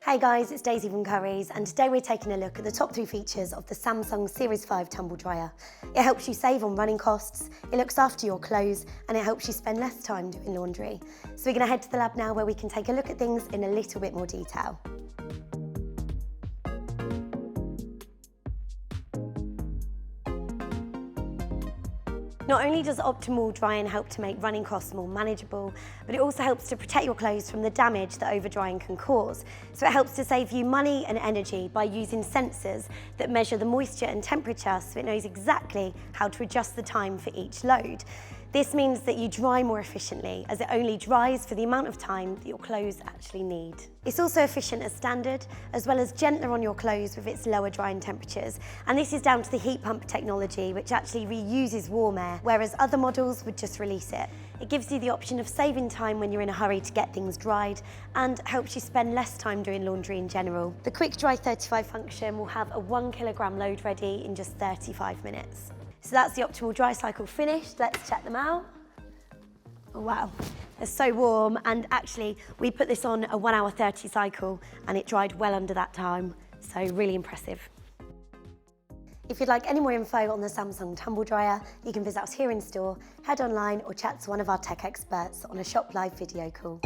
Hey guys, it's Daisy from Currys, and today we're taking a look at the top 3 features of the Samsung Series 5 Tumble Dryer. It helps you save on running costs, it looks after your clothes, and it helps you spend less time doing laundry. So we're going to head to the lab now where we can take a look at things in a little bit more detail. Not only does Optimal Drying help to make running costs more manageable, but it also helps to protect your clothes from the damage that over-drying can cause. So it helps to save you money and energy by using sensors that measure the moisture and temperature so it knows exactly how to adjust the time for each load. This means that you dry more efficiently, as it only dries for the amount of time that your clothes actually need. It's also efficient as standard, as well as gentler on your clothes with its lower drying temperatures. And this is down to the heat pump technology, which actually reuses warm air, whereas other models would just release it. It gives you the option of saving time when you're in a hurry to get things dried, and helps you spend less time doing laundry in general. The Quick Dry 35 function will have a 1 kilogram load ready in just 35 minutes. So that's the Optimal Dry cycle finished. Let's check them out. Oh, wow, they're so warm, and actually we put this on a 1 hour 30 cycle and it dried well under that time, so really impressive. If you'd like any more info on the Samsung Tumble Dryer, you can visit us here in store, head online or chat to one of our tech experts on a Shop Live video call.